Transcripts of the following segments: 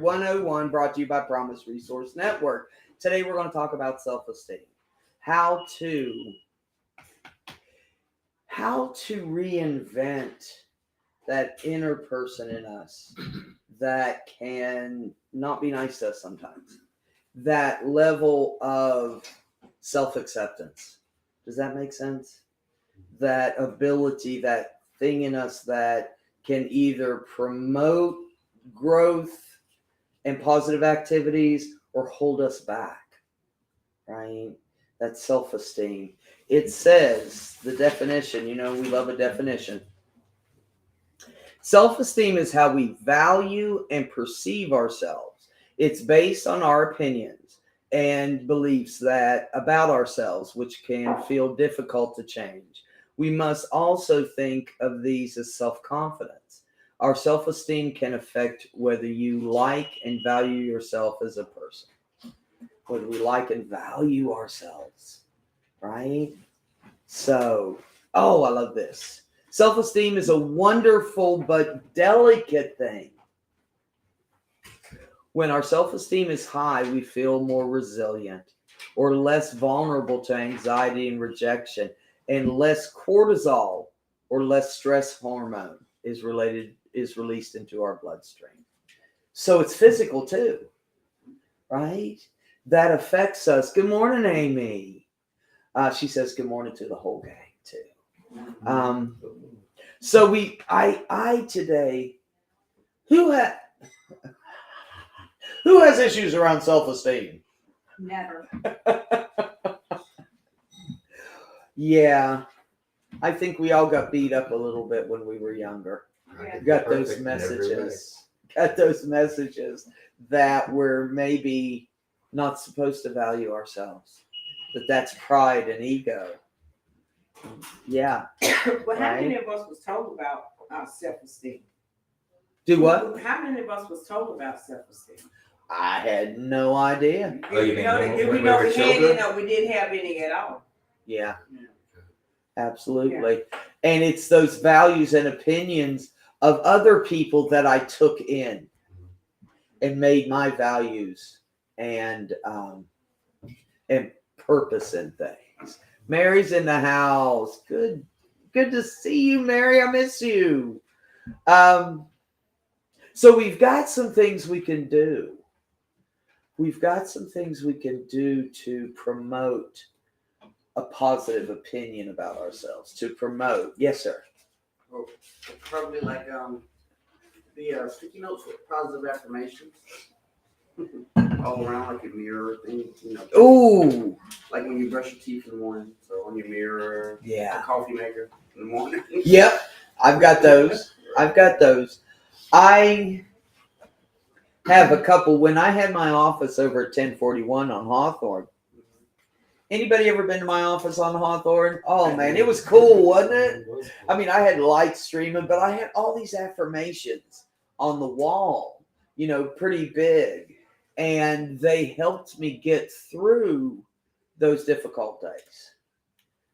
101 brought to you by Promise Resource Network. Today we're going to talk about self-esteem. How to reinvent that inner person in us that can not be nice to us sometimes. That level of self-acceptance. Does that make sense? That ability, that thing in us that can either promote growth and positive activities or hold us back, right? That's self-esteem. It says, the definition, we love a definition. Self-esteem is how we value and perceive ourselves. It's based on our opinions and beliefs about ourselves, which can feel difficult to change. We must also think of these as self-confidence. Our self-esteem can affect whether you like and value yourself as a person. Whether we like and value ourselves, right? So, I love this. Self-esteem is a wonderful but delicate thing. When our self-esteem is high, we feel more resilient or less vulnerable to anxiety and rejection, and less cortisol or less stress hormone is released into our bloodstream. So it's physical too, right? That affects us. Good morning, Amy. She says good morning to the whole gang too. So I today, who has issues around self-esteem? Never. Yeah, I think we all got beat up a little bit when we were younger. Yeah. Got those messages that we're maybe not supposed to value ourselves. That's pride and ego. Yeah. But how many of us was told about self-esteem? Do what? How many of us was told about self-esteem? I had no idea. Did we know we had any, or we didn't have any at all? Yeah. Absolutely. Yeah. And it's those values and opinions of other people that I took in and made my values and purpose in things. Mary's in the house. Good to see you, Mary. I miss you. So we've got some things we can do. We've got some things we can do to promote a positive opinion about ourselves. To promote. Yes, sir. Well, probably like the sticky notes with positive affirmations. All around, like a mirror thing, Ooh. Like when you brush your teeth in the morning, so on your mirror. Yeah. A coffee maker in the morning. Yep. I've got those. I have a couple. When I had my office over at 1041 on Hawthorne. Anybody ever been to my office on Hawthorne? Oh man, it was cool, wasn't it? I mean, I had lights streaming, but I had all these affirmations on the wall, pretty big. And they helped me get through those difficult days.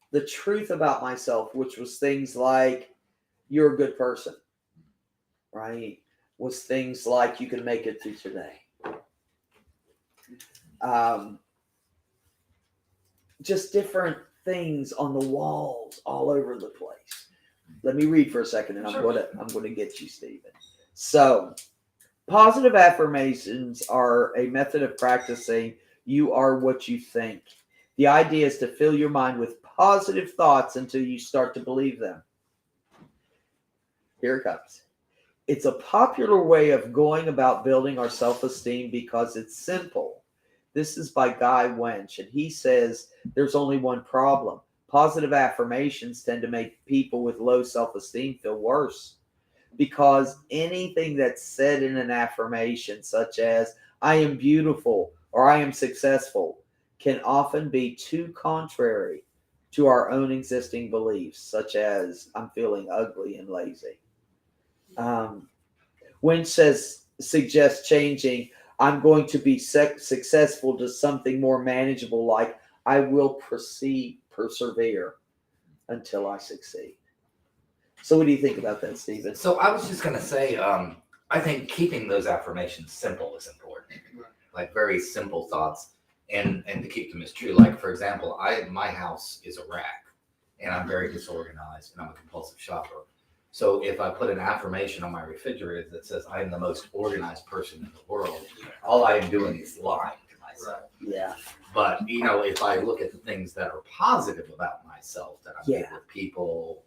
The truth about myself, which was things like, you're a good person, right? Was things like, you can make it through today. Just different things on the walls all over the place. Let me read for a second, and I'm going to get you, Stephen. So, positive affirmations are a method of practicing you are what you think. The idea is to fill your mind with positive thoughts until you start to believe them. Here it comes. It's a popular way of going about building our self-esteem because it's simple. This is by Guy Wench, and he says there's only one problem. Positive affirmations tend to make people with low self-esteem feel worse. Because anything that's said in an affirmation, such as, I am beautiful or I am successful, can often be too contrary to our own existing beliefs, such as, I'm feeling ugly and lazy. Wench suggests changing, I'm going to be successful to something more manageable, like, I will persevere until I succeed. So what do you think about that, Stephen? So I was just going to say, I think keeping those affirmations simple is important. Right. Like very simple thoughts, and to keep them as true. Like for example, my house is a wreck, and I'm very disorganized, and I'm a compulsive shopper. So if I put an affirmation on my refrigerator that says I am the most organized person in the world, all I am doing is lying to myself. Yeah. But if I look at the things that are positive about myself, that I'm good with people,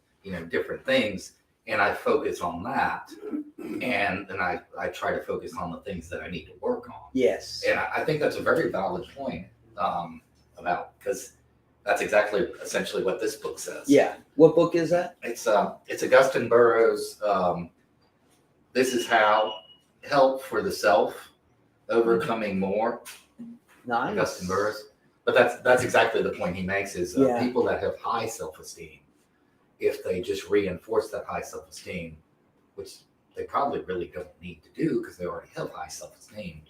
different things, and I focus on that, and then I try to focus on the things that I need to work on. Yes. And I think that's a very valid point because that's exactly essentially what this book says. Yeah. What book is that? It's Augustine Burroughs. This is how help for the self, overcoming more. Nice. Augustine Burroughs. But that's exactly the point he makes is people that have high self-esteem, if they just reinforce that high self-esteem, which they probably really don't need to do because they already have high self-esteem,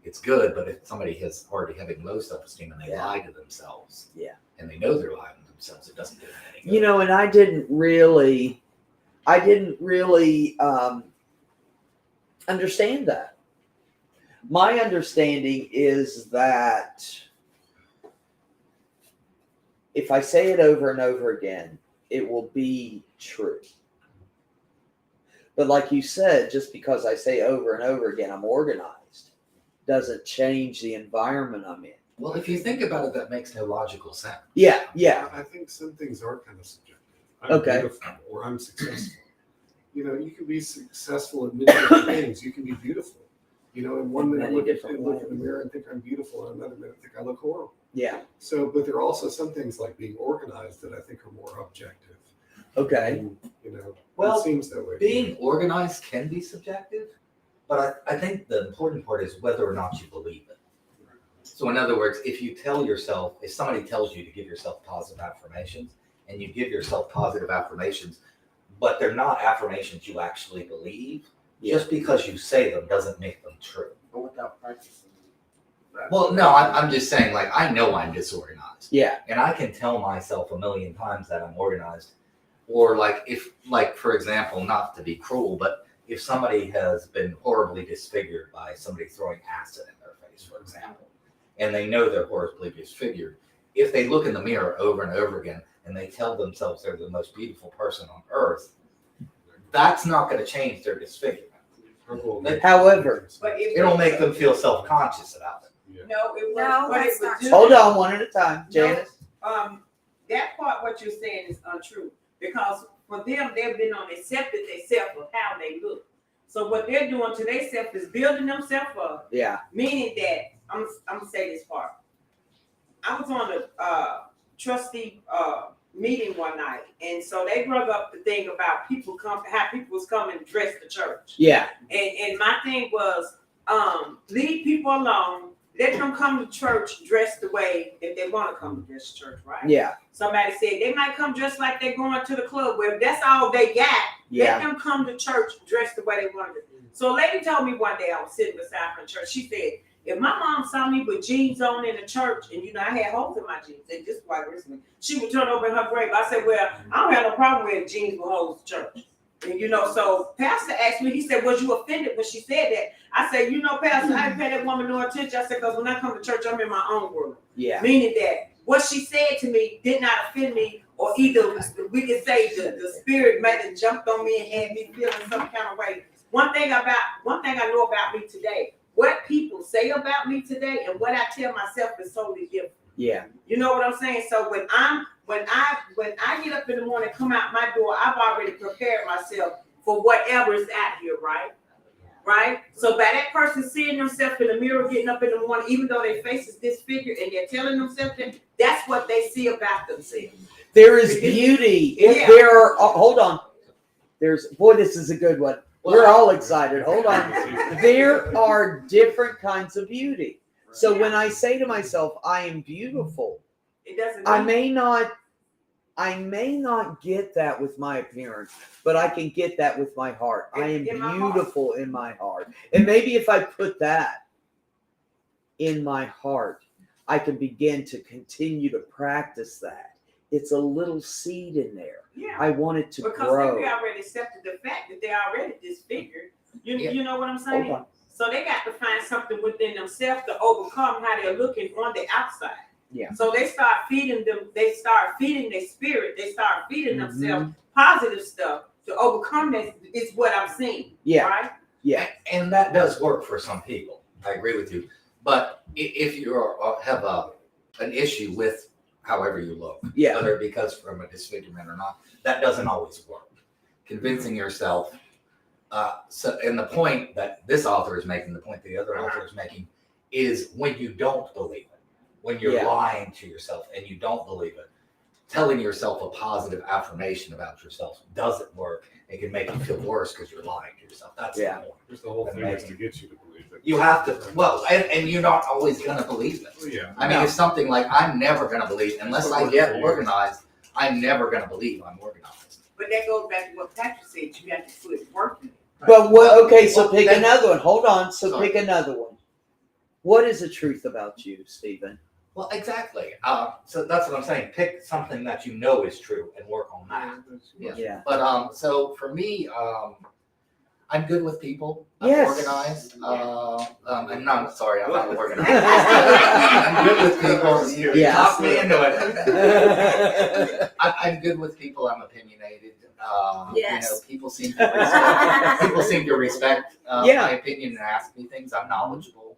it's good. But if somebody is already having low self-esteem and they lie to themselves, and they know they're lying to themselves, it doesn't do them any good. And I didn't really understand that. My understanding is that if I say it over and over again, it will be true. But like you said, just because I say over and over again, I'm organized, doesn't change the environment I'm in. Well, if you think about it, that makes no logical sense. Yeah. I think some things are kind of subjective. I'm beautiful, or I'm successful. You can be successful at many different things. You can be beautiful. In one minute look in the mirror and think I'm beautiful, and another minute think I look horrible. Yeah. So, but there are also some things like being organized that I think are more objective. Okay. And, Well, it seems that way. Being organized can be subjective, but I think the important part is whether or not you believe it. So in other words, if somebody tells you to give yourself positive affirmations, and you give yourself positive affirmations, but they're not affirmations you actually believe, just because you say them doesn't make them true. But without practicing. Well, no, I'm just saying, like, I know I'm disorganized. Yeah. And I can tell myself a million times that I'm organized. Or for example, not to be cruel, but if somebody has been horribly disfigured by somebody throwing acid in their face, for example, and they know they're horribly disfigured, if they look in the mirror over and over again and they tell themselves they're the most beautiful person on earth, that's not going to change their disfigurement. However, It'll make them feel self-conscious about it. No, it No, won't. What it that's would not do- true. hold on one at a time, Janice. That part, what you're saying is untrue. Because for them, they've been on accepted themselves of how they look. So what they're doing to themselves is building themselves up. Yeah. Meaning that, I'm gonna say this part. I was on a trustee meeting one night, and so they brought up the thing about how people was coming dressed to church. Yeah. And my thing was, leave people alone. Let them come to church dressed the way that they want to come to dress to church, right? Yeah. Somebody said they might come dressed like they're going to the club. Well, if that's all they got, Yeah. let them come to church dressed the way they want to. So a lady told me one day, I was sitting beside her in church, she said, if my mom saw me with jeans on in the church, and I had holes in my jeans, and just quite recently, she would turn over in her grave. I said, well, I don't have no problem wearing jeans with holes to church. And so Pastor asked me, he said, was you offended when she said that? I said, Pastor, I didn't pay that woman no attention. I said, because when I come to church, I'm in my own world. Yeah. Meaning that what she said to me did not offend me, or either we could say the spirit might have jumped on me and had me feeling some kind of way. One thing I know about me today, what people say about me today and what I tell myself is totally different. Yeah. You know what I'm saying? So when I get up in the morning, come out my door, I've already prepared myself for whatever is out here, right? Right? So by that person seeing themselves in the mirror, getting up in the morning, even though their face is disfigured and they're telling themselves that's what they see about themselves. There is beauty. If there are, hold on. This is a good one. We're all excited. Hold on. There are different kinds of beauty. So when I say to myself, I am beautiful, It doesn't. I may not get that with my appearance, but I can get that with my heart. I am In my heart. beautiful in my heart. And maybe if I put that in my heart, I can begin to continue to practice that. It's a little seed in there. Yeah. I want it to Because grow. they already accepted the fact that they're already disfigured. You know what I'm Hold saying? on. So they got to find something within themselves to overcome how they're looking on the outside. Yeah. So they start feeding them. They start feeding their spirit. They start feeding Mm-hmm. themselves positive stuff to overcome that. Is what I'm seeing. Yeah. Right. Yeah. And that does work for some people. I agree with you. But if you have an issue with however you look, Yeah. whether because from a disfigurement or not, that doesn't always work. Convincing yourself. And the point that this author is making, the point the other author is making, is when you don't believe it, when you're lying to yourself and you don't believe it, telling yourself a positive affirmation about yourself doesn't work. It can make you feel worse because you're lying to yourself. That's the point. There's the whole thing is to get you to believe it. You have to, well, and you're not always going to believe it. Well, yeah. I mean, it's something like I'm never going to believe, unless I get organized, I'm never going to believe I'm organized. But that goes back to what Patrick said. You got to put work in it. But what? Okay, so Well, pick then- another one. Hold on. So Sorry. pick another one. What is the truth about you, Stephen? Well, exactly. So that's what I'm saying. Pick something that you know is true and work on that. Yeah. But so for me, I'm good with people. I'm Yes. organized. I'm not sorry. I'm not organized. I'm good with people. Yeah. Talk me into it. I'm good with people. I'm opinionated. Yes. You know, people seem to respect my opinion and ask me things. I'm knowledgeable.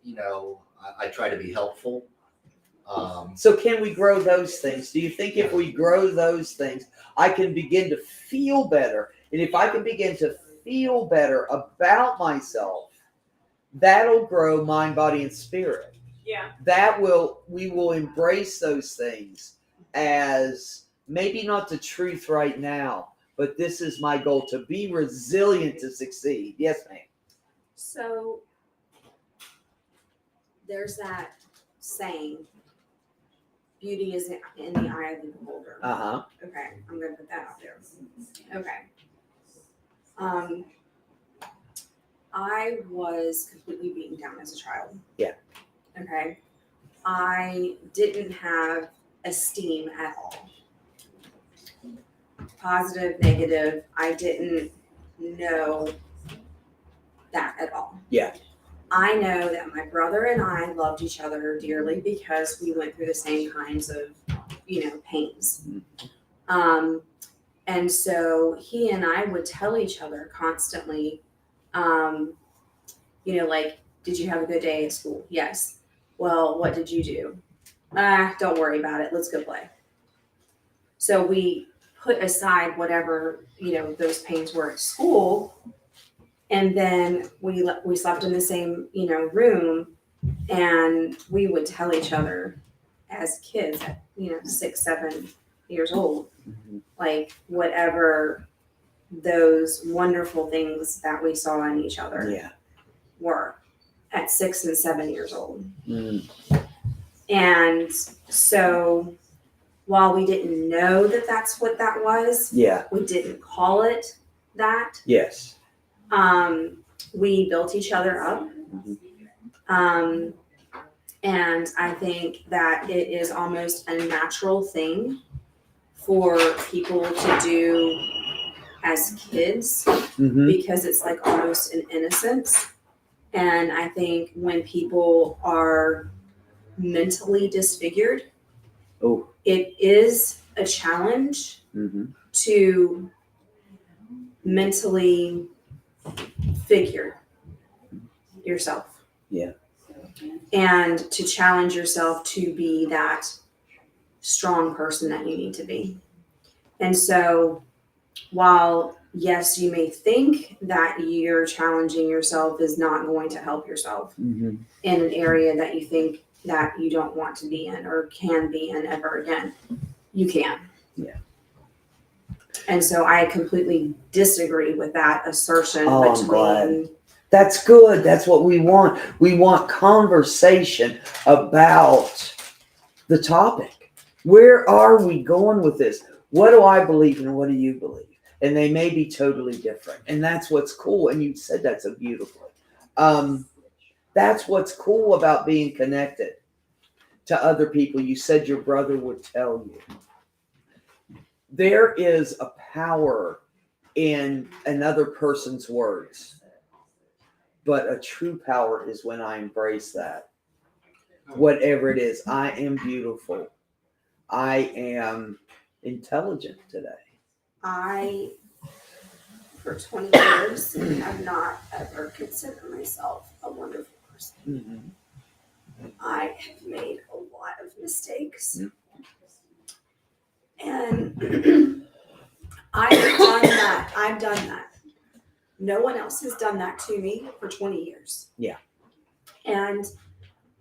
You know, I try to be helpful. So can we grow those things? Do you think if we grow those things, I can begin to feel better? And if I can begin to feel better about myself, that'll grow mind, body, and spirit. Yeah. We will embrace those things as maybe not the truth right now, but this is my goal, to be resilient to succeed. Yes, ma'am. So there's that saying, beauty is in the eye of the beholder. Uh-huh. Okay, I'm gonna put that out there. Okay. I was completely beaten down as a child. Yeah. Okay. I didn't have esteem at all. Positive, negative, I didn't know that at all. Yeah. I know that my brother and I loved each other dearly because we went through the same kinds of, pains. And so he and I would tell each other constantly, like, did you have a good day at school? Yes. Well, what did you do? Don't worry about it. Let's go play. So we put aside whatever, those pains were at school. And then we slept in the same, room, and we would tell each other as kids at, 6, 7 years old, like whatever those wonderful things that we saw in each other were at 6 and 7 years old. And so while we didn't know that that's what that was, we didn't call it that. Yes. We built each other up. And I think that it is almost a natural thing for people to do as kids because it's like almost an innocence. And I think when people are mentally disfigured, it is a challenge to mentally figure yourself. Yeah. And to challenge yourself to be that strong person that you need to be. And so while, yes, you may think that you're challenging yourself is not going to help yourself in an area that you think that you don't want to be in or can be in ever again, you can. Yeah. And so I completely disagree with that assertion I'm glad. between. That's good. That's what we want. We want conversation about the topic. Where are we going with this? What do I believe and what do you believe? And they may be totally different. And that's what's cool. And you said that so beautifully. That's what's cool about being connected to other people. You said your brother would tell you. There is a power in another person's words. But a true power is when I embrace that. Whatever it is, I am beautiful. I am intelligent today. I, for 20 years, have not ever considered myself a wonderful person. Mm-hmm. I have made a lot of mistakes. Mm. And I've done that. I've done that. No one else has done that to me for 20 years. Yeah. And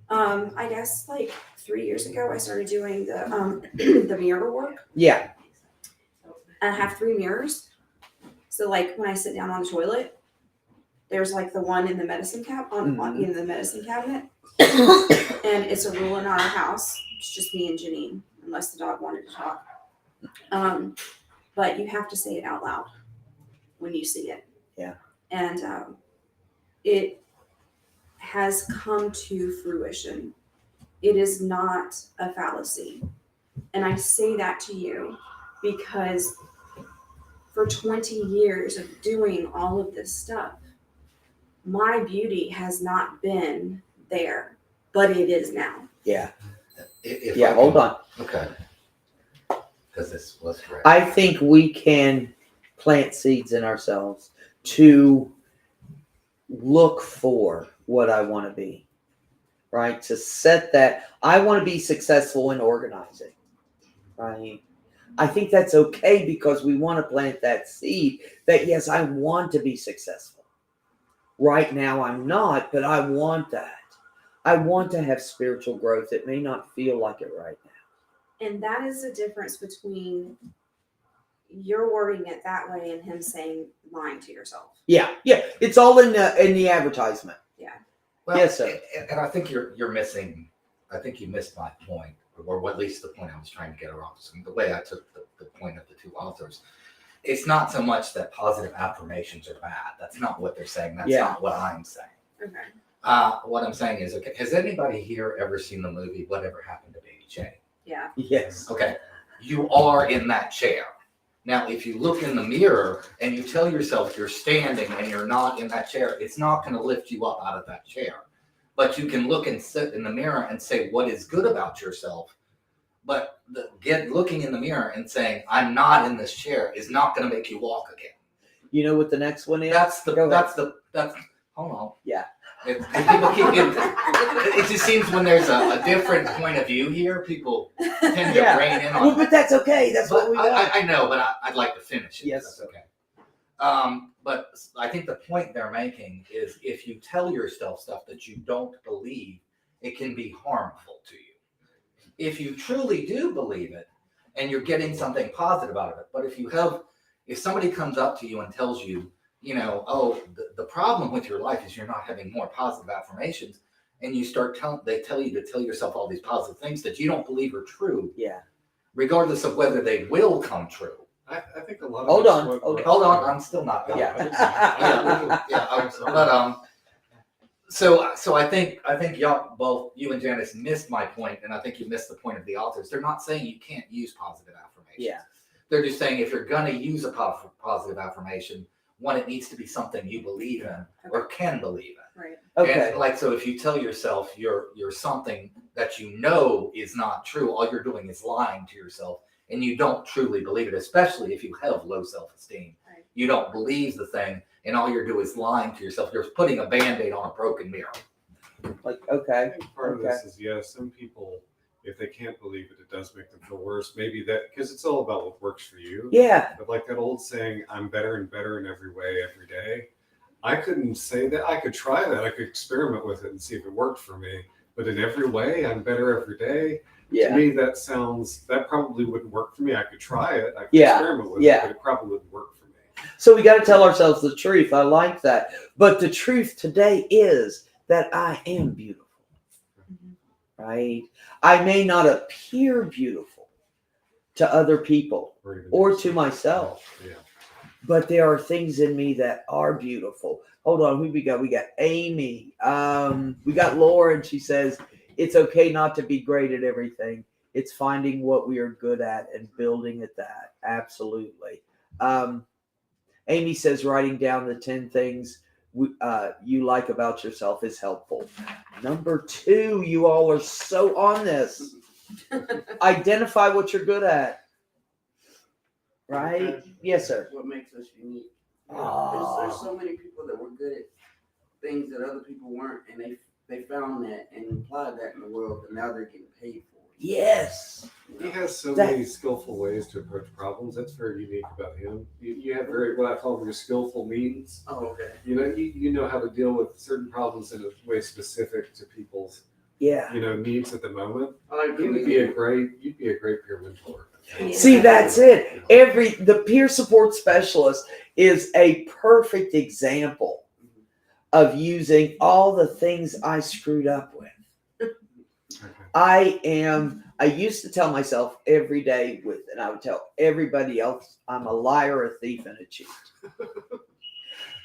I guess like 3 years ago, I started doing the the mirror work. Yeah. I have 3 mirrors. So like when I sit down on the toilet, there's like the one in the medicine in the medicine cabinet. And it's a rule in our house. It's just me and Janine, unless the dog wanted to talk. But you have to say it out loud when you see it. Yeah. And it has come to fruition. It is not a fallacy. And I say that to you because for 20 years of doing all of this stuff, my beauty has not been there, but it is now. Yeah. If Yeah. Hold on. Okay. Because this was correct. I think we can plant seeds in ourselves to look for what I want to be, right? To set that. I want to be successful in organizing, right? I think that's okay because we want to plant that seed that, yes, I want to be successful. Right now, I'm not, but I want that. I want to have spiritual growth. It may not feel like it right now. And that is the difference between you're wording it that way and him saying lying to yourself. Yeah. It's all in the advertisement. Well, Yes, sir. And I think you're missing. I think you missed my point, or at least the point I was trying to get across. And the way I took the point of the two authors, it's not so much that positive affirmations are bad. That's not what they're saying. That's not what I'm saying. Okay. What I'm saying is, okay, has anybody here ever seen the movie Whatever Happened to Baby Jane? Yeah. Yes. Okay, you are in that chair. Now, if you look in the mirror and you tell yourself you're standing and you're not in that chair, it's not going to lift you up out of that chair. But you can look and sit in the mirror and say what is good about yourself. But looking in the mirror and saying I'm not in this chair is not going to make you walk again. You know what the next one is? That's hold on. Yeah. It just seems when there's a different point of view here, people tend to rein in on. Well, but that's okay. That's what we want. I know, but I'd like to finish it. Yes. That's okay. But I think the point they're making is if you tell yourself stuff that you don't believe, it can be harmful to you. If you truly do believe it and you're getting something positive out of it, but if somebody comes up to you and tells you, the problem with your life is you're not having more positive affirmations, and you start they tell you to tell yourself all these positive things that you don't believe are true. Yeah. Regardless of whether they will come true. I think a lot of Hold on. Hold on, I'm still not done. So I think y'all both, you and Janice, missed my point, and I think you missed the point of the authors. They're not saying you can't use positive affirmations. Yeah. They're just saying if you're gonna use a positive affirmation, one, it needs to be something you believe in or can believe in. Right. Okay. And so if you tell yourself you're something that you know is not true, all you're doing is lying to yourself, and you don't truly believe it, especially if you have low self-esteem. Right. You don't believe the thing, and all you're doing is lying to yourself. You're putting a Band-Aid on a broken mirror. Like, okay. I think part of this is, some people, if they can't believe it, it does make them feel worse. Maybe because it's all about what works for you. Yeah. But like that old saying, I'm better and better in every way, every day. I couldn't say that. I could try that. I could experiment with it and see if it worked for me. But in every way, I'm better every day. Yeah. To me, that probably wouldn't work for me. I could try it. I could Yeah. experiment with Yeah. it, but it probably wouldn't work for me. So we got to tell ourselves the truth. I like that. But the truth today is that I am beautiful. Right? I may not appear beautiful to other people or to myself. Yeah. But there are things in me that are beautiful. Hold on, who we got? We got Amy. We got Lauren. She says, it's okay not to be great at everything. It's finding what we are good at and building at that. Absolutely. Amy says writing down the 10 things you like about yourself is helpful. Number 2, you all are so on this. Identify what you're good at. Right? Yes, sir. What makes us unique. Oh. There's so many people that were good at things that other people weren't, and they found that and applied that in the world, and now they're getting paid for it. Yes. He has so That- many skillful ways to approach problems. That's very unique about him. You have very, what I call your skillful means. Oh, okay. You know how to deal with certain problems in a way specific to people's Yeah. needs at the moment. I like You'd be a great peer mentor. Yeah. See, that's it. The peer support specialist is a perfect example of using all the things I screwed up with. Okay. I used to tell myself every day and I would tell everybody else, I'm a liar, a thief, and a cheat.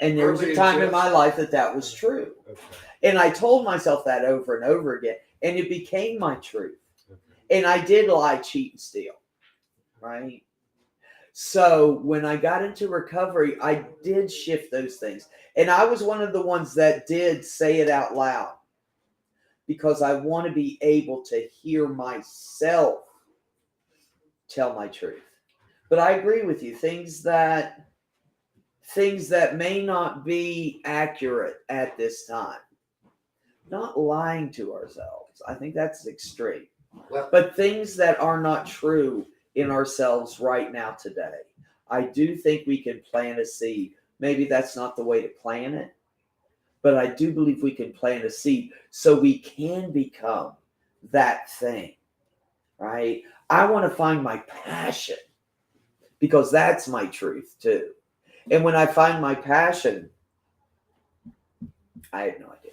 And there was a time in my life that was true. Okay. And I told myself that over and over again, and it became my truth. Okay. And I did lie, cheat, and steal. Right? So when I got into recovery, I did shift those things. And I was one of the ones that did say it out loud because I want to be able to hear myself tell my truth. But I agree with you. Things that may not be accurate at this time. Not lying to ourselves. I think that's extreme. Well, But things that are not true in ourselves right now today. I do think we can plant a seed. Maybe that's not the way to plant it, but I do believe we can plant a seed so we can become that thing, right? I want to find my passion because that's my truth too. And when I find my passion, I have no idea.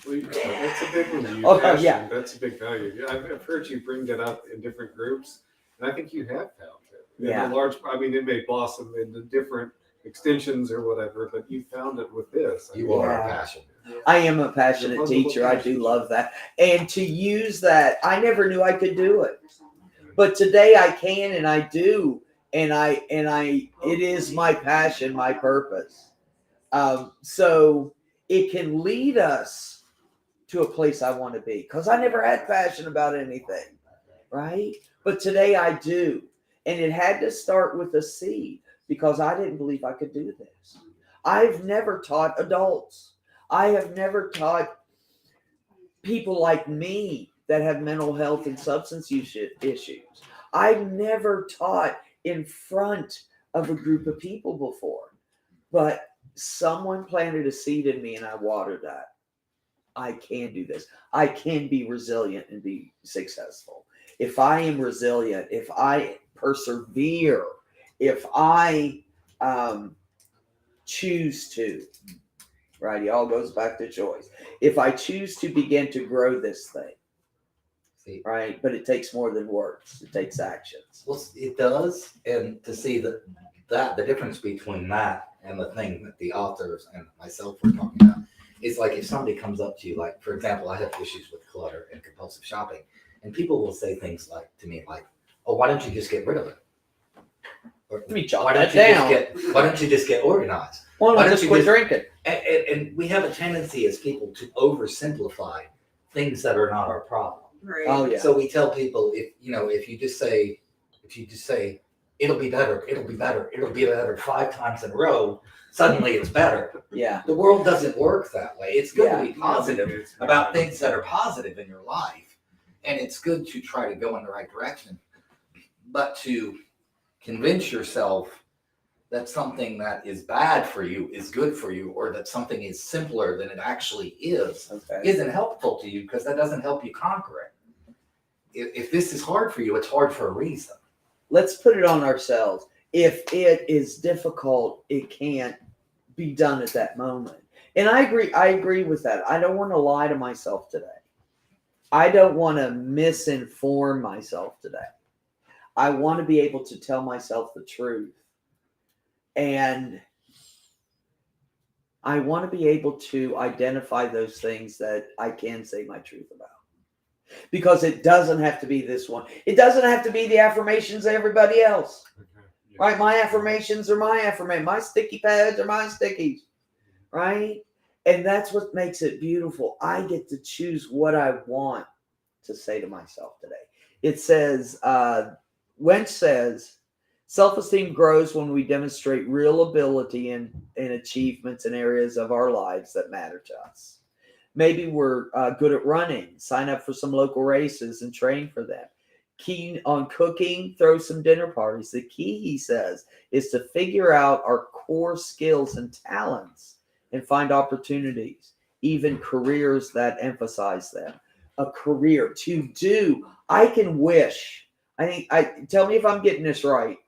Well, that's a big one. Oh, Passion, yeah. That's a big value. I've heard you bring that up in different groups, and I think you have found it. Yeah. It may blossom into different extensions or whatever, but you found it with this. you are a Yeah. passion. I am a passionate teacher. I do love that. And to use that, I never knew I could do it. But today I can and I do. And it is my passion, my purpose. So it can lead us to a place I want to be. Because I never had passion about anything. Right? But today I do. And it had to start with a seed because I didn't believe I could do this. I've never taught adults. I have never taught people like me that have mental health and substance use issues. I've never taught in front of a group of people before, but someone planted a seed in me and I watered that. I can do this. I can be resilient and be successful. If I am resilient, if I persevere, if I choose to, right? It all goes back to choice. If I choose to begin to grow this thing, See, right? But it takes more than words. It takes actions. well, it does, and to see the difference between that and the thing that the authors and myself were talking about is like if somebody comes up to you, like for example, I have issues with clutter and compulsive shopping, and people will say things like to me like, "Oh, why don't you just get rid of it?" Or, Let me jot why that don't you down. why don't you just get organized? Why why don't don't just you quit just- drinking? And we have a tendency as people to oversimplify things that are not our problem. Right. Oh yeah. So we tell people if you just say it'll be better, it'll be better 5 times in a row, suddenly it's better. Yeah. The world doesn't work that way. It's good Yeah. to be positive about things that are positive in your life, and it's good to try to go in the right direction. But to convince yourself that something that is bad for you is good for you, or that something is simpler than it actually is, Okay. isn't helpful to you because that doesn't help you conquer it. If this is hard for you, it's hard for a reason. Let's put it on ourselves. If it is difficult, it can't be done at that moment. And I agree with that. I don't want to lie to myself today. I don't want to misinform myself today. I want to be able to tell myself the truth. And I want to be able to identify those things that I can say my truth about. Because it doesn't have to be this one. It doesn't have to be the affirmations of everybody else. Okay. right? My affirmations are my affirmation. My sticky pads are my stickies, right? And that's what makes it beautiful. I get to choose what I want to say to myself today. It says, Wench says, self-esteem grows when we demonstrate real ability and achievements in areas of our lives that matter to us. Maybe we're good at running, sign up for some local races and train for them. Keen on cooking, throw some dinner parties. The key, he says, is to figure out our core skills and talents and find opportunities, even careers that emphasize them. A career to do. I can wish. Tell me if I'm getting this right,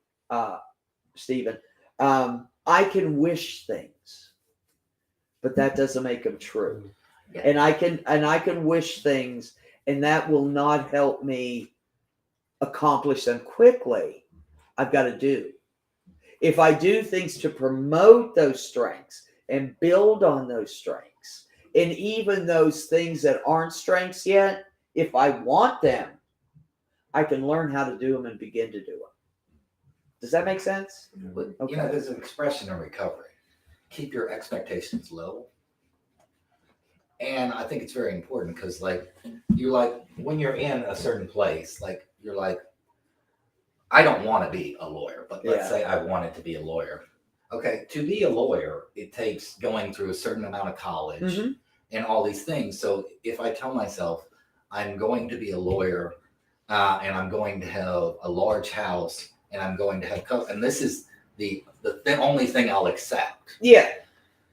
Stephen. I can wish things, but that doesn't make them true. Yeah. And I can wish things, and that will not help me accomplish them quickly. I've got to do. If I do things to promote those strengths and build on those strengths, and even those things that aren't strengths yet, if I want them, I can learn how to do them and begin to do them. Does that make sense? But, you know, there's an expression in recovery: keep your expectations low. And I think it's very important because, like, you're like, when you're in a certain place, like, you're like, I don't want to be a lawyer, but let's say I wanted to be a lawyer. Okay, to be a lawyer, it takes going through a certain amount of college and all these things. So if I tell myself I'm going to be a lawyer and I'm going to have a large house and I'm going to have, and this is the only thing I'll accept. Yeah.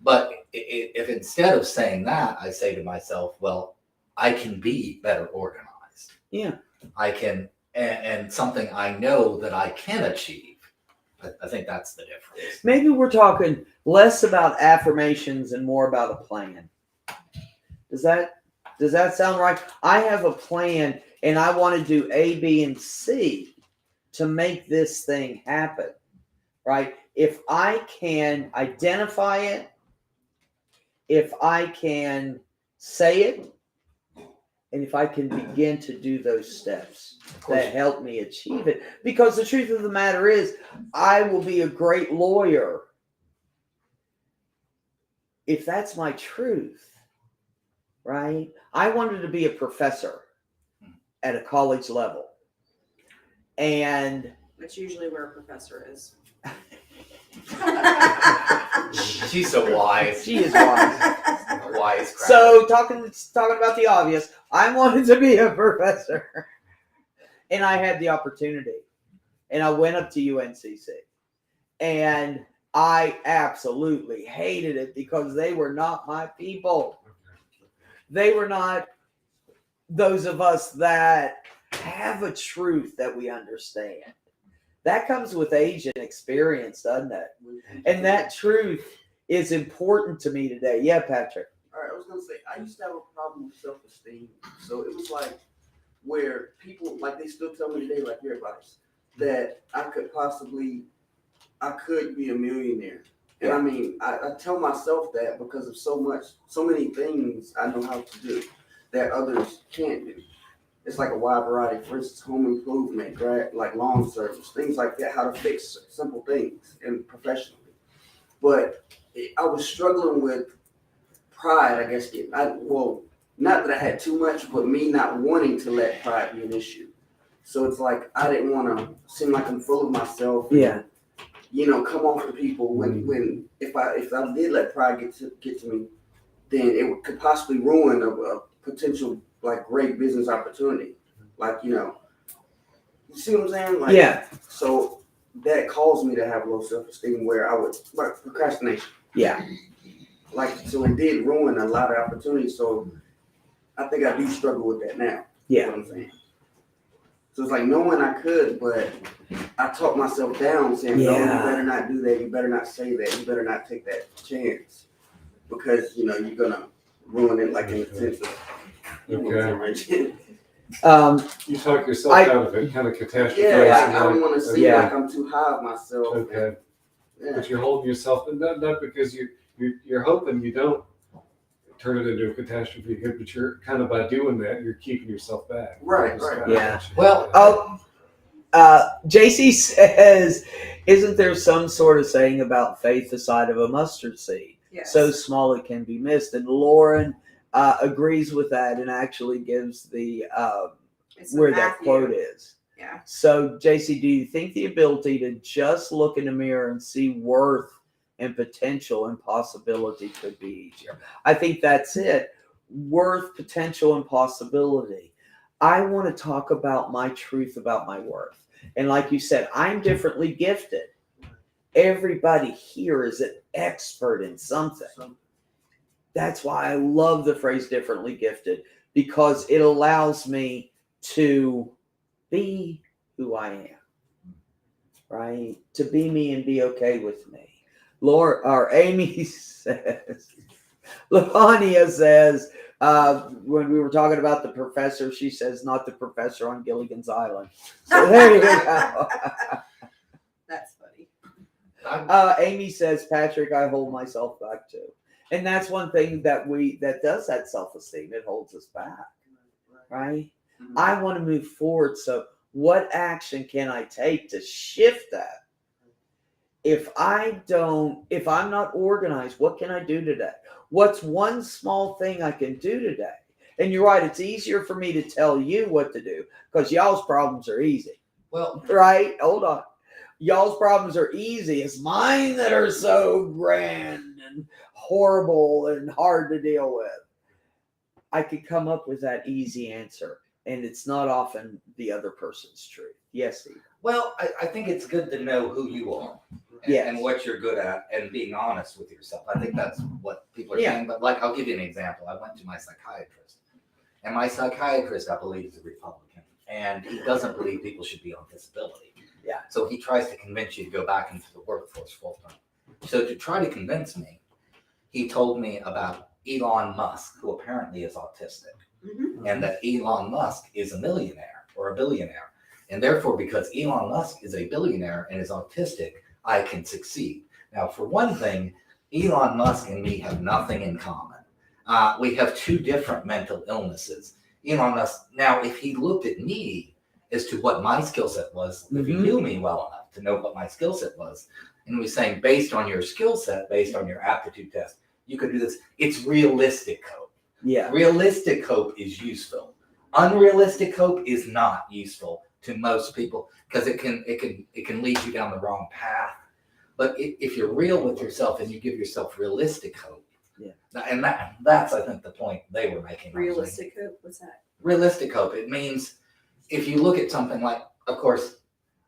But if instead of saying that, I say to myself, well, I can be better organized. Yeah. I can, and something I know that I can achieve. I think that's the difference. Maybe we're talking less about affirmations and more about a plan. Does that sound right? I have a plan and I want to do A, B, and C to make this thing happen. Right? If I can identify it, if I can say it, and if I can begin to do those steps that help me achieve it. Because the truth of the matter is, I will be a great lawyer if that's my truth, right? I wanted to be a professor at a college level. And That's usually where a professor is. She's so wise. she is wise. Wise crowd. So talking about the obvious, I wanted to be a professor, and I had the opportunity, and I went up to UNCC, and I absolutely hated it because they were not my people. They were not those of us that have a truth that we understand. That comes with age and experience, doesn't it? And that truth is important to me today. Yeah, Patrick. All right, I was gonna say I used to have a problem with self-esteem. So it was like where people, like, they still tell me today, like your advice, that I could be a millionaire. And I mean, I tell myself that because of so many things I know how to do that others can't do. It's like a wide variety. For instance, home improvement, right? Like lawn service, things like that, how to fix simple things and professionally. But I was struggling with pride, I guess. Not that I had too much, but me not wanting to let pride be an issue. So it's like I didn't want to seem like I'm full of myself. And, come off to people when if I did let pride get to me, then it could possibly ruin a potential like great business opportunity. Like, you see what I'm saying? Like, Yeah. So that caused me to have low self-esteem where I would, like, procrastination. Yeah. Like, so it did ruin a lot of opportunities. So I think I do struggle with that now. Yeah. You know what I'm saying? So it's like knowing I could, but I talk myself down saying, no, you better not do that. You better not say that. You better not take that chance because, you're going to ruin it, like, in the sense of, Okay. You talk yourself out of it, kind of catastrophize. Yeah, I don't want to seem like I'm too high of myself. Okay. Yeah. But you're holding yourself, and not because you're hoping you don't turn it into a catastrophe, but you're kind of, by doing that, you're keeping yourself back. Right. Yeah. Well, JC says Isn't there some sort of saying about faith the size of a mustard seed? Yes. So small it can be missed. And Lauren agrees with that and actually gives the It's where that Matthew. quote is. Yeah. So, JC, do you think the ability to just look in the mirror and see worth and potential and possibility could be easier? I think that's it. Worth, potential, and possibility. I want to talk about my truth about my worth. And like you said, I'm differently gifted. Everybody here is an expert in something. That's why I love the phrase differently gifted, because it allows me to be who I am, right? To be me and be okay with me. Amy says, Lavania says, when we were talking about the professor, she says, not the professor on Gilligan's Island. So there you go. That's funny. Amy says, Patrick, I hold myself back too. And that's one thing that does that self-esteem. It holds us back, right? Mhm. I want to move forward. So what action can I take to shift that? If I'm not organized, what can I do today? What's one small thing I can do today? And you're right, it's easier for me to tell you what to do because y'all's problems are easy. Well, Right? Hold on. Y'all's problems are easy. It's mine that are so grand and horrible and hard to deal with. I could come up with that easy answer, and it's not often the other person's truth. Yes, Steve. well, I think it's good to know who you are Yes. and what you're good at and being honest with yourself. I think that's what people are Yeah. saying. But like, I'll give you an example. I went to my psychiatrist, and my psychiatrist, I believe, is a Republican, and he doesn't believe people should be on disability. Yeah. So he tries to convince you to go back into the workforce full time. So to try to convince me, he told me about Elon Musk, who apparently is autistic, and that Elon Musk is a millionaire or a billionaire. And therefore, because Elon Musk is a billionaire and is autistic, I can succeed. Now, for one thing, Elon Musk and me have nothing in common. We have two different mental illnesses. Elon Musk, now, if he looked at me as to what my skill set was, if he knew me well enough to know what my skill set was, and was saying, based on your skill set, based on your aptitude test, you could do this. It's realistic hope. Yeah. Realistic hope is useful. Unrealistic hope is not useful to most people because it can lead you down the wrong path. But if you're real with yourself and you give yourself realistic hope, and that's I think the point they were making. Realistic hope. What's that? Realistic hope. It means if you look at something like, of course,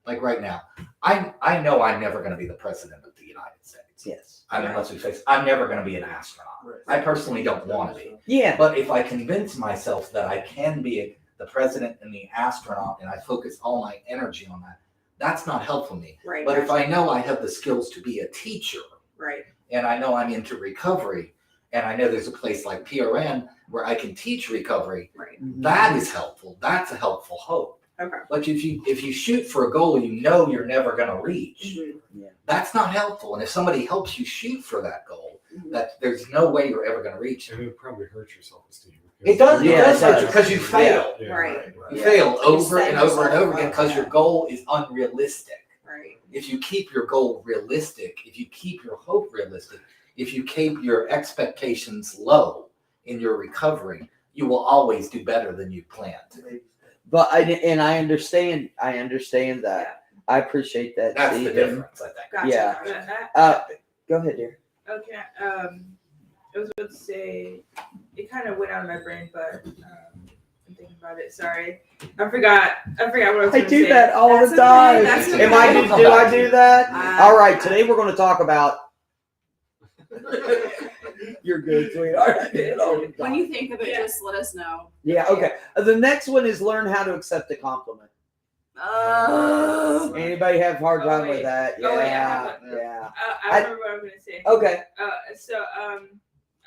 like right now, I know I'm never going to be the president of the United States. Yes. I mean, let's be face it, I'm never going to be an astronaut. I personally don't want to be. Yeah. But if I convince myself that I can be the president and the astronaut and I focus all my energy on that, that's not helpful me. Right. But if I know I have the skills to be a teacher, Right. and I know I'm into recovery, and I know there's a place like PRN where I can teach recovery, Right. that is helpful. That's a helpful hope. Okay. But if you shoot for a goal you know you're never going to reach, that's not helpful. And if somebody helps you shoot for that goal, that there's no way you're ever going to reach And it. it would probably hurt your self-esteem. It does. It Yeah, does it hurt does. you because you fail. Yeah, Right. You Yeah. fail You over set and over and yourself over again up, because your goal is unrealistic. Right. If you keep your goal realistic, if you keep your hope realistic, if you keep your expectations low in your recovery, you will always do better than you planned. But I understand that. Yeah. I appreciate that. That's the Steve. difference, I think. Gotcha. Yeah. Gotcha. Go ahead, dear. Okay. I was about to say it kind of went out of my brain, but I'm thinking about it. Sorry, I forgot what I was I going to do say. that all That's the time. okay, that's Am I okay. do I do that? All right. Uh, Today we're going to talk about. You're good, sweetheart. I do it all the When time. you think of it, Yeah. just let us know. Yeah. Okay. The next one is learn how to accept a compliment. Anybody have a hard Oh, time with wait. that? Oh, wait, I Yeah. have Yeah. I remember what I was going to say. Okay.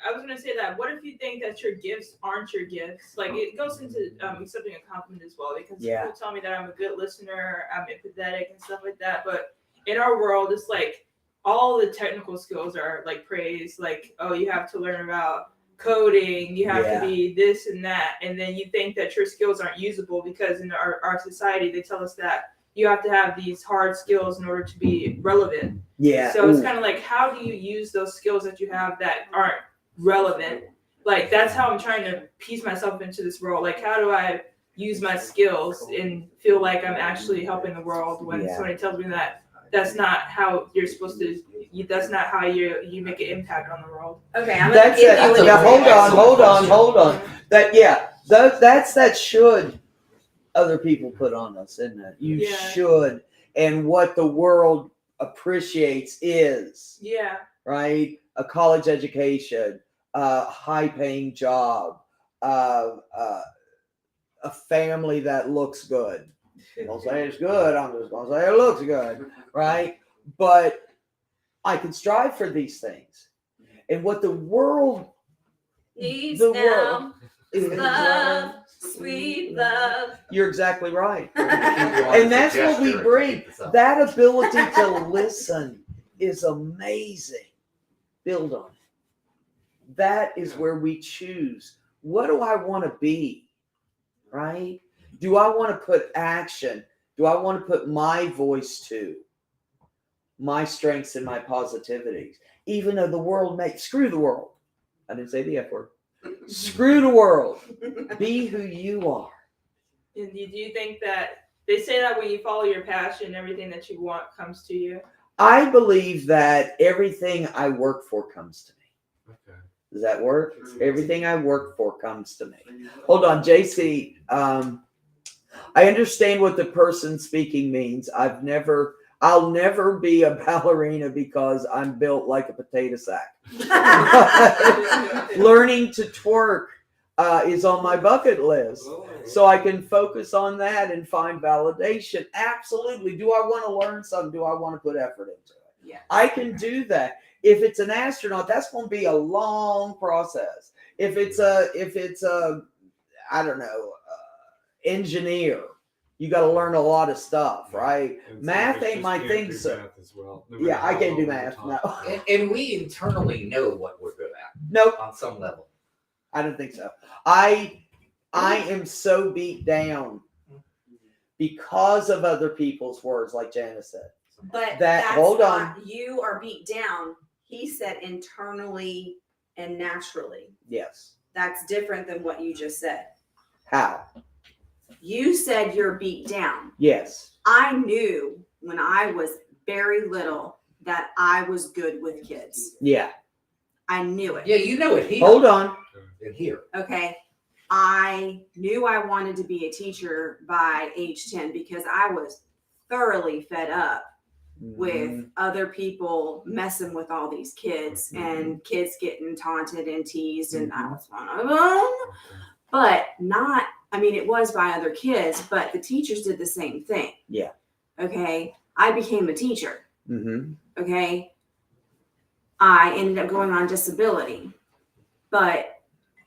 I was gonna say that. What if you think that your gifts aren't your gifts? Like it goes into accepting a compliment as well. Because Yeah. people tell me that I'm a good listener, I'm empathetic and stuff like that. But in our world, it's like all the technical skills are like praised. Like, oh, you have to learn about coding, you have Yeah. to be this and that, and then you think that your skills aren't usable because in our society they tell us that you have to have these hard skills in order to be relevant. Yeah. So it's Ooh. kind of like, how do you use those skills that you have that aren't relevant? Like, that's how I'm trying to piece myself into this role. Like, how do I use my skills and feel like I'm actually helping the world when Yeah. somebody tells me that that's not how you're supposed to, that's not how you make an impact on the world. Okay, I'm gonna That's give it. you That's an a Hold on, excellent hold on, question. hold on. That, yeah, that's that should other people put on us, isn't it? You Yeah. should. And what the world appreciates is, Yeah. right, a college education, a high-paying job, a family that looks good. I'm gonna say it's good. I'm just gonna say it looks good, right? But I can strive for these things, and what the world needs the now is love, sweet love. You're exactly right. And And that's what we bring. That ability to listen is amazing. Build on it. That is where we choose. What do I want to be? Right? Do I want to put action? Do I want to put my voice to my strengths and my positivities? Even though the world makes, screw the world. I didn't say the F word. Screw the world. Be who you are. And do you think that they say that when you follow your passion, everything that you want comes to you? I believe that everything I work for comes to me. Okay. Does that work? Everything I work for comes to me. Hold on, JC. I understand what the person speaking means. I'll never be a ballerina because I'm built like a potato sack. Learning to twerk is on my bucket list. So I can focus on that and find validation. Absolutely. Do I want to learn something? Do I want to put effort into it? Yeah. I can do that. If it's an astronaut, that's going to be a long process. If it's a I don't know, engineer, you got to learn a lot of stuff, right? And Math some of us ain't my just thing, can't do so math as well, no yeah, matter I how can't do well we're math. taught. No, And we internally know what we're good at nope, on some level. I don't think so. I am so beat down because of other people's words, like Janice said. But That- that's hold not, you are beat down. He said internally and naturally. Yes. That's different than what you just said. How? You said you're beat down. Yes. I knew when I was very little that I was good with kids. Yeah. I knew it. Yeah, you know it here. Hold on. And here. Okay. I knew I wanted to be a teacher by age 10 because I was thoroughly fed up with other people messing with all these kids and kids getting taunted and teased, and I was one of them. But not, I mean, it was by other kids, but the teachers did the same thing. Yeah. Okay. I became a teacher. Mm-hmm. Okay. I ended up going on disability, but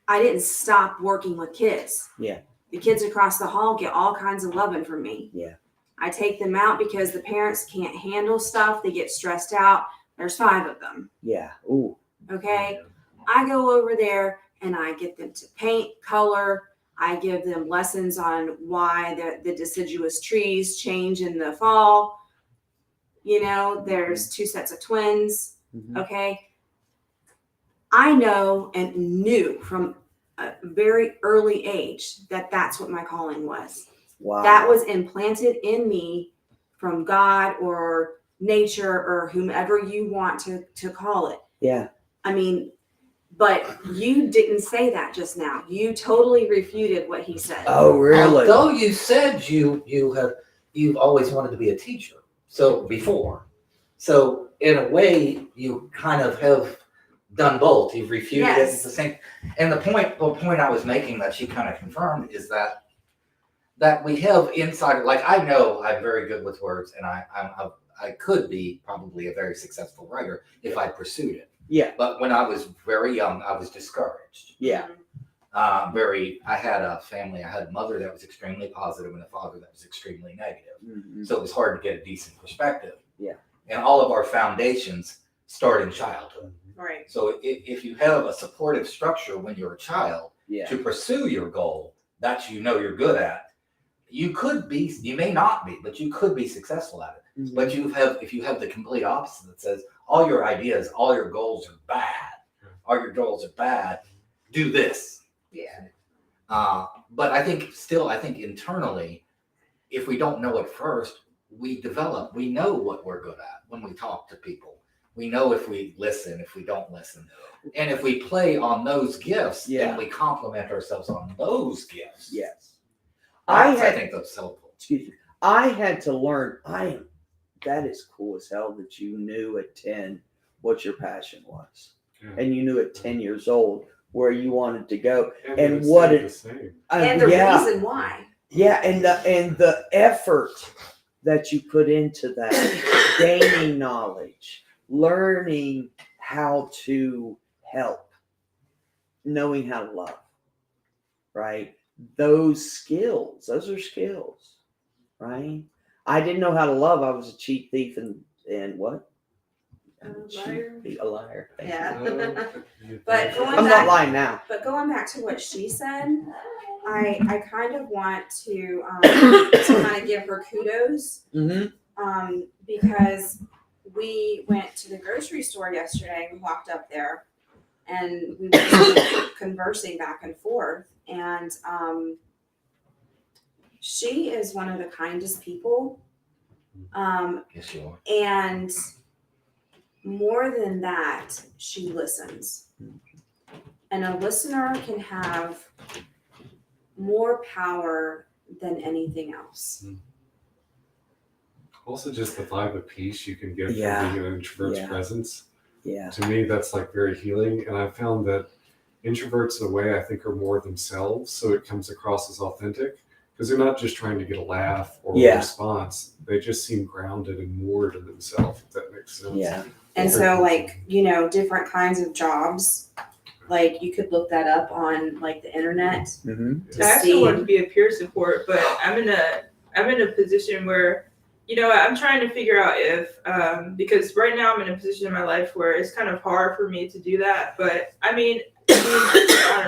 I didn't stop working with kids. Yeah. The kids across the hall get all kinds of loving from me. Yeah. I take them out because the parents can't handle stuff. They get stressed out. There's 5 of them. Yeah. Ooh. Okay. I go over there and I get them to paint, color. I give them lessons on why the deciduous trees change in the fall. You know, there's 2 sets of twins. Mm-hmm. Okay. I know and knew from a very early age that that's what my calling was. Wow. That was implanted in me from God or nature or whomever you want to call it. Yeah. I mean, but you didn't say that just now. You totally refuted what he said. Oh, really? Although you said you've always wanted to be a teacher. So before. So in a way you kind of have done both. You've refuted it at the same. And the point I was making that she kind of confirmed is that we have inside, like I know I'm very good with words, and I could be probably a very successful writer if I pursued it. Yeah. But when I was very young, I was discouraged. Yeah. I had a family. I had a mother that was extremely positive and a father that was extremely negative. Mm-hmm. So it was hard to get a decent perspective. Yeah. And all of our foundations start in childhood. Right. So if you have a supportive structure when you're a child Yeah. to pursue your goal that you know you're good at, you may not be, but you could be successful at it. Mhm. But if you have the complete opposite that says all your ideas, all your goals are bad, do this. Yeah. But I think internally, if we don't know it first, we know what we're good at when we talk to people. We know if we listen, if we don't listen. And if we play on those gifts, and we compliment ourselves on those gifts. Yes. I think that's helpful. Excuse me. I had to learn. That is cool as hell that you knew at 10 what your passion was, and you knew at 10 years old where you wanted to go, and what it. The same. And the reason why. Yeah, and the effort that you put into that, gaining knowledge, learning how to help, knowing how to love, right? Those are skills, right? I didn't know how to love. I was a cheap thief and what? A liar. Thank you. But going I'm back, not lying now. But going back to what she said, I kind of want to kind of give her kudos Mm-hmm. because we went to the grocery store yesterday. We walked up there and we were conversing back and forth. And she is one of the kindest people. Yes, you are. And more than that, she listens. And a listener can have more power than anything else. Also, just the vibe of peace you can get from being an introvert's presence. Yeah. To me, that's like very healing. And I found that introverts, in a way, I think are more themselves. So it comes across as authentic because they're not just trying to get a laugh or a response. They just seem grounded and moored in themselves, if that makes sense. Yeah. And so, like, different kinds of jobs, like you could look that up on like the internet. Mm-hmm. I actually want to be a peer support, but I'm in a position where, I'm trying to figure out if, because right now I'm in a position in my life where it's kind of hard for me to do that. But I don't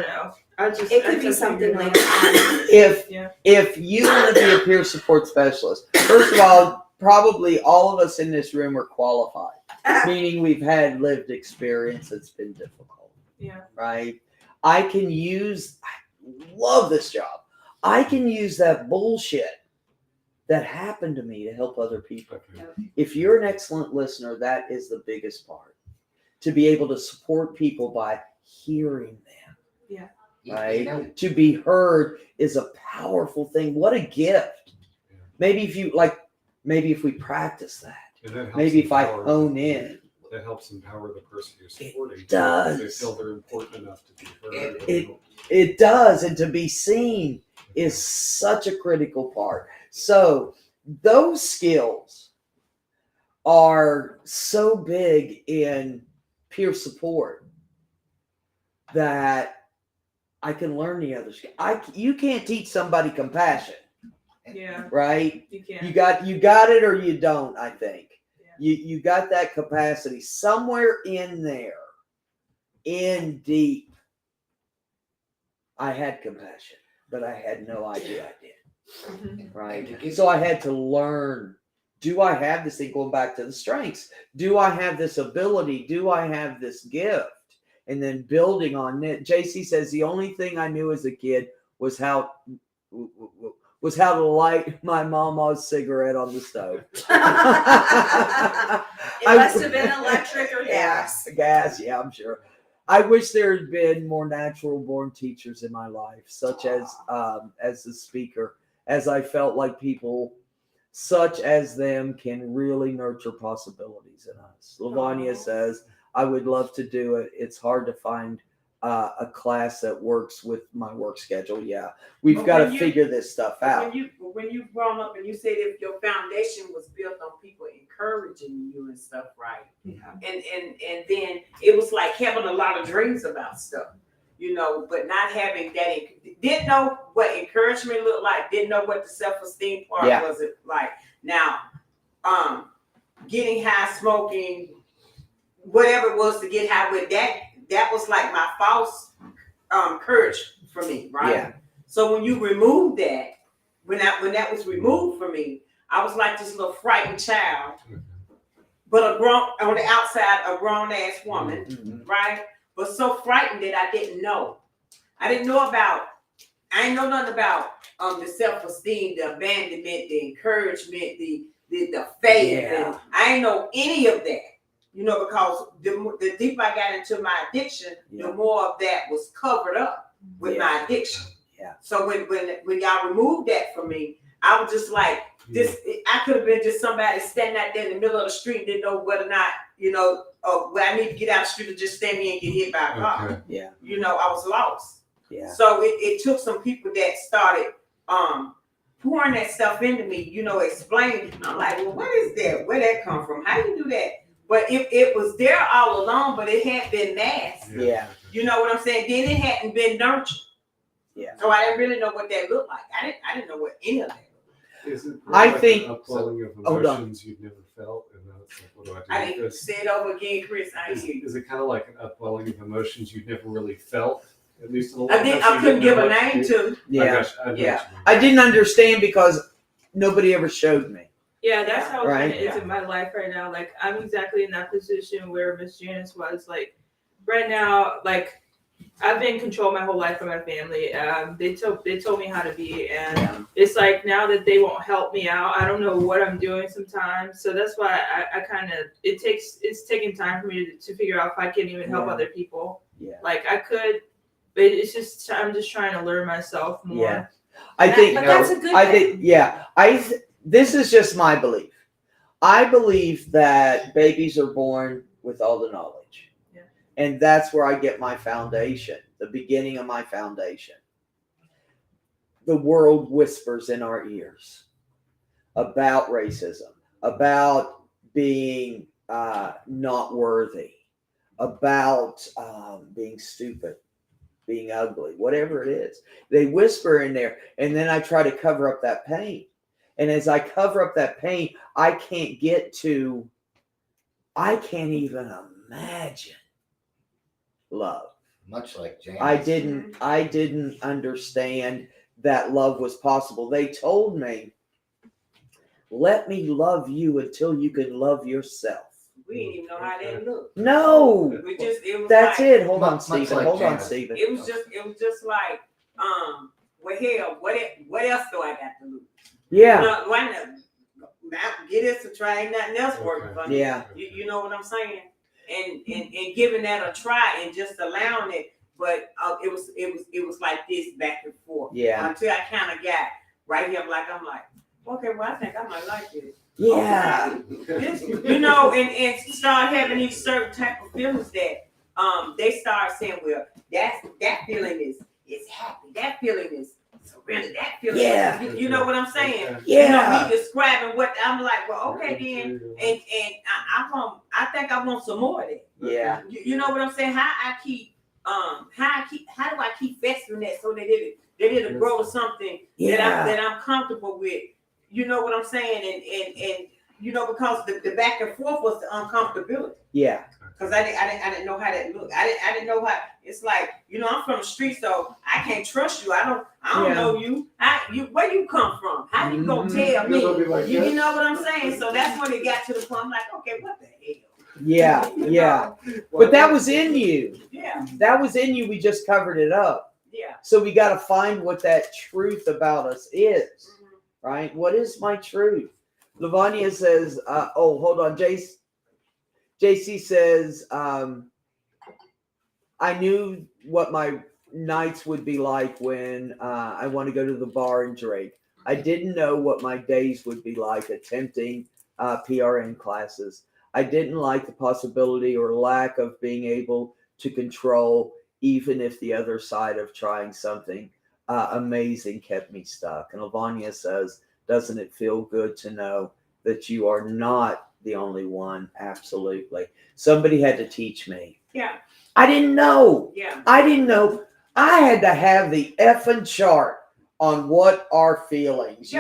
know. It could be something later on. If you want to be a peer support specialist, first of all, probably all of us in this room are qualified, meaning we've had lived experience that's been difficult. Yeah. Right? I love this job. I can use that bullshit that happened to me to help other people. If you're an excellent listener, that is the biggest part. To be able to support people by hearing them. Yeah. Right? To be heard is a powerful thing. What a gift. Maybe if we practice that. Maybe if I hone in. That helps empower the person you're supporting. It does. They feel they're important enough to be heard. It does. And to be seen is such a critical part. So those skills are so big in peer support that I can learn the other skill. You can't teach somebody compassion. Yeah. Right? You can't. You got it or you don't, I think. You got that capacity somewhere in there, in deep. I had compassion, but I had no idea I did. Mm-hmm. Right? So I had to learn, do I have this thing, going back to the strengths? Do I have this ability? Do I have this gift? And then building on it. JC says the only thing I knew as a kid was how to light my mama's cigarette on the stove. It must have been electric or gas. Gas, yeah, I'm sure. I wish there had been more natural born teachers in my life, such as the speaker, as I felt like people such as them can really nurture possibilities in us. Lavanya says, I would love to do it. It's hard to find a class that works with my work schedule. Yeah, we've got to figure this stuff out. When you grown up and you said if your foundation was built on people encouraging you and stuff, right? Yeah. And then it was like having a lot of dreams about stuff, but not having that. Didn't know what encouragement looked like. Didn't know what the self-esteem part was it like. Now, getting high, smoking, whatever it was to get high with that was like my false courage for me, right? Yeah. So when you remove that, when that was removed from me, I was like this little frightened child, but on the outside, a grown ass woman, right? But so frightened that I didn't know. I didn't know about. I ain't know nothing about the self-esteem, the abandonment, the encouragement, the faith. Yeah. And I ain't know any of that. Because the deeper I got into my addiction, the more of that was covered up with my addiction. Yeah. So when y'all removed that from me, I was just like this. I could have been just somebody standing out there in the middle of the street, didn't know whether or not where I need to get out of the street or just stand here and get hit by a car. Okay. Yeah. I was lost. Yeah. So it took some people that started pouring that stuff into me, explaining. I'm like, well, what is that? Where that come from? How do you do that? But it was there all along, but it hadn't been masked. Yeah. You know what I'm saying? Then it hadn't been nurtured. Yeah. So I didn't really know what that looked like. I didn't know what any of that looked Is it I like think- an upwelling of Hold on. emotions you've never felt, and now it's like, what do I do like. I with didn't this? say it over again, Chris. I ain't hear you. Is it kind of like an upwelling of emotions you've never really felt, at least in a long I time? think so I you couldn't didn't give know a what to name do? to. Yeah. Yeah. I didn't understand because nobody ever showed me. Yeah, that's how it Right. kind of is in my life right now. Like, I'm exactly in that position where Miss Janice was. Like, right now, like, I've been controlled my whole life from my family. They told me how to be, and it's like now that they won't help me out, I don't know what I'm doing sometimes. So that's why I kind of it's taking time for me to figure out if I can even help Yeah. other people. Yeah. Like I could, but it's just I'm just trying to learn myself more. Yeah. I think. But that's a good I thing. think. This is just my belief. I believe that babies are born with all the knowledge. Yeah. And that's where I get my foundation, the beginning of my foundation. The world whispers in our ears about racism, about being not worthy, about being stupid, being ugly, whatever it is. They whisper in there, and then I try to cover up that pain. And as I cover up that pain, I can't even imagine love. Much like James. I didn't understand that love was possible. They told me, let me love you until you can love yourself. We didn't even know how that looked. No, It was that's like, it. Hold on, Much Stephen. like Hold on, Janet. Stephen. It was just like, well, hell, what else do I got to lose? Yeah, Why not? Now get us to try, ain't nothing else working for me. yeah, You know what I'm saying? And giving that a try and just allowing it, but it was like this back and forth. Yeah. Until I kind of got right here, I'm like, okay, well, I think I might like this. yeah, This, and start having these certain type of feelings that they start saying, well, that feeling is happy. That feeling is surrender. That feeling, Yeah. You know what I'm saying? Okay. yeah, Me describing what I'm like. Well, okay then, and I think I want some more of that. yeah, You know what I'm saying? How do I keep festering that so that it'll grow to something yeah, that I'm comfortable with? You know what I'm saying? And because the back and forth was the uncomfortability. yeah, Because I didn't know how that looked. I didn't know how. It's like, I'm from the street, so I can't trust you. I don't Yeah. know you. Where you come from? How you gonna tell me? You're gonna be like, You yes. know what I'm saying? So that's when it got to the point. I'm like, okay, what the hell? yeah, You yeah. know? But that was in you. Yeah, That was in you. We just covered it up. yeah. So we got to find what that truth about us is, Mhm. right? What is my truth? Lavanya says, hold on. JC says, I knew what my nights would be like when I want to go to the bar and drink. I didn't know what my days would be like attempting PRN classes. I didn't like the possibility or lack of being able to control, even if the other side of trying something amazing kept me stuck. And Lavanya says, doesn't it feel good to know that you are not the only one? Absolutely. Somebody had to teach me. Yeah. I didn't know. Yeah. I didn't know. I had to have the effing chart on what are feelings,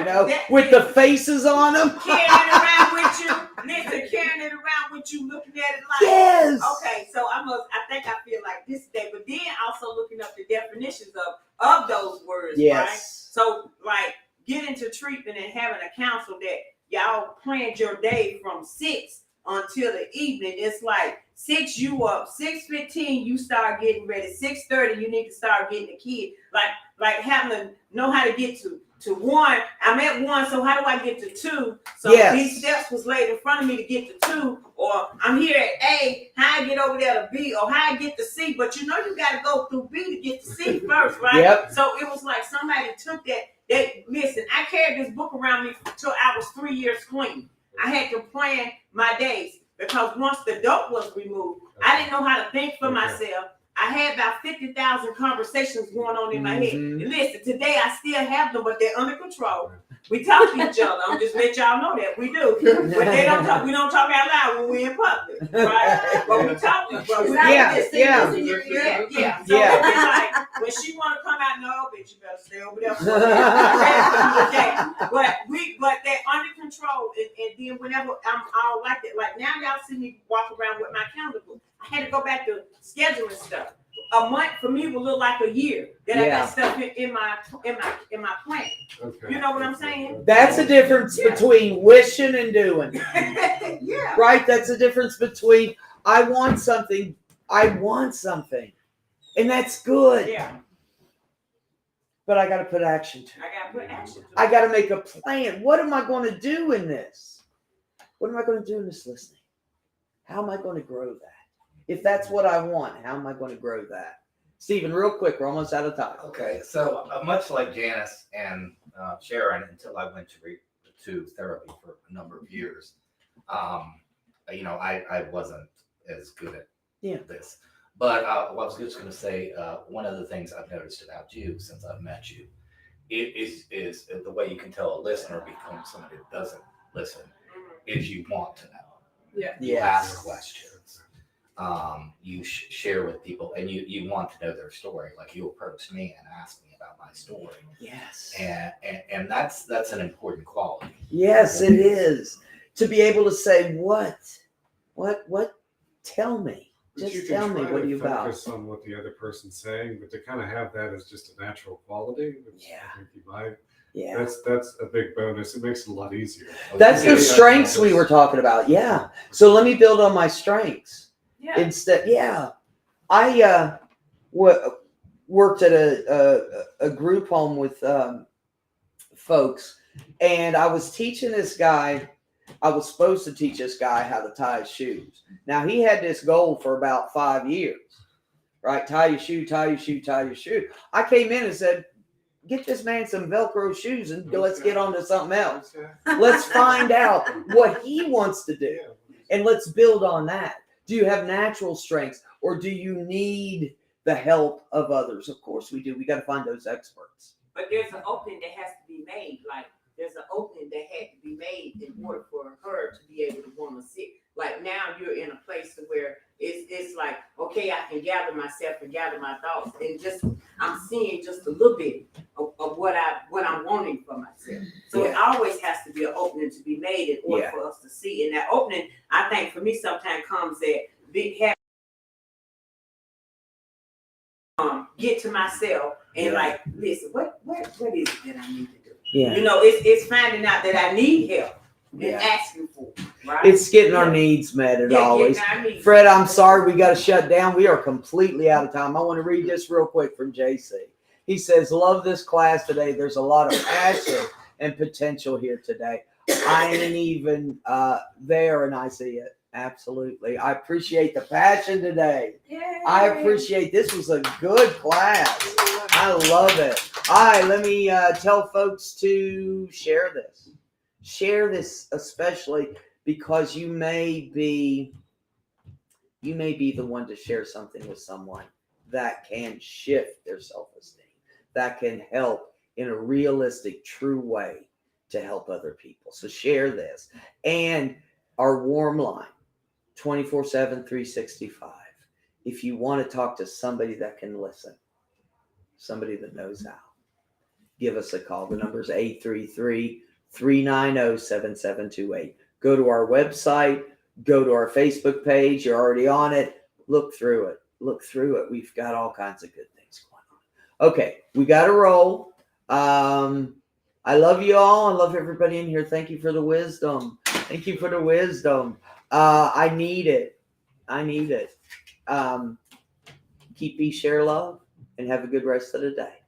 with the faces on them. Carrying it around with you. Listen, carrying it around with you, looking at it like, Yes. okay, so I think I feel like this day, but then also looking up the definitions of those words, right? Yes. So like get into treatment and having a counsel that y'all planned your day from 6 until the evening. It's like 6 you up, 6:15 you start getting ready, 6:30 you need to start getting the kid. Like having to know how to get to 1. I'm at 1, so how do I get to 2? So Yes. these steps was laid in front of me to get to 2, or I'm here at A, how I get over there to B, or how I get to C. But you gotta go through B to get to C first, right? Yep. So it was like somebody took that. Listen, I carried this book around me until I was 3 years clean. I had to plan my days because once the dope was removed, I didn't know how to think for myself. I had about 50,000 conversations going on in my head. And listen, today I still have them, but they're under control. We talk to each other. I'm just let y'all know that we do. But they don't talk. We don't talk out loud when we're in public, right? But we talk to each other. Yeah. Yeah. So it's like when she want to come out, no, bitch, you better stay over there. But they're under control. And then whenever I'm all like that, like now y'all see me walk around with my calendar book. I had to go back to scheduling stuff. A month for me will look like a year that I got stuff in my plan. Okay. You know what I'm saying? That's the difference between wishing and doing. Yeah. Right? That's the difference between I want something, and that's good. Yeah. But I got to put action to it. I gotta put action to it. I got to make a plan. What am I going to do in this? What am I going to do in this listening? How am I going to grow that? If that's what I want, how am I going to grow that? Stephen, real quick, we're almost out of time. Okay, so much like Janice and Sharon, until I went to therapy for a number of years, I wasn't as good at this. But I was just going to say, one of the things I've noticed about you since I've met you is the way you can tell a listener becomes somebody that doesn't listen is you want to know. Yeah. You ask questions. You share with people, and you want to know their story. Like you approach me and ask me about my story. Yes. And that's an important quality. Yes, it is. To be able to say, what? Tell me. But Just tell me, what are you about? Focus on what the other person's saying, but to kind of have that as just a natural quality, which I think you might. Yeah. That's a big bonus. It makes it a lot easier. That's the strengths we were talking about. Yeah. So let me build on my strengths. Yeah. Instead, I worked at a group home with folks, and I was teaching this guy. I was supposed to teach this guy how to tie his shoes. Now he had this goal for about 5 years, right? Tie your shoe, tie your shoe, tie your shoe. I came in and said, get this man some Velcro shoes and let's get on to something else. Let's find out what he wants to do, and let's build on that. Do you have natural strengths, or do you need the help of others? Of course we do. We got to find those experts. But there's an opening that has to be made. Like there's an opening that had to be made in order for her to be able to want to sit. Like now you're in a place where it's like, okay, I can gather myself and gather my thoughts, and just I'm seeing just a little bit of what I'm wanting for myself. So it always has to be an opening to be made in order for us to see. And that opening, I think for me sometimes comes at get to myself and like, listen, what is it that I need to do? Yeah. It's finding out that I need help and asking for it, right? It's getting our needs met as always. Fred, I'm sorry we got to shut down. We are completely out of time. I want to read this real quick from JC. He says, love this class today. There's a lot of passion and potential here today. I ain't even there and I see it. Absolutely. I appreciate the passion today. Yay. I appreciate this was a good class. I love it. All right, let me tell folks to share this. Share this especially because you may be the one to share something with someone that can shift their self-esteem, that can help in a realistic, true way to help other people. So share this. And our warm line, 24/7, 365. If you want to talk to somebody that can listen, somebody that knows how, give us a call. The number is 833-390-7728. Go to our website, go to our Facebook page. You're already on it. Look through it. We've got all kinds of good things going on. Okay, we got to roll. I love you all. I love everybody in here. Thank you for the wisdom. Thank you for the wisdom. I need it. I need it. Keep peace, share love, and have a good rest of the day.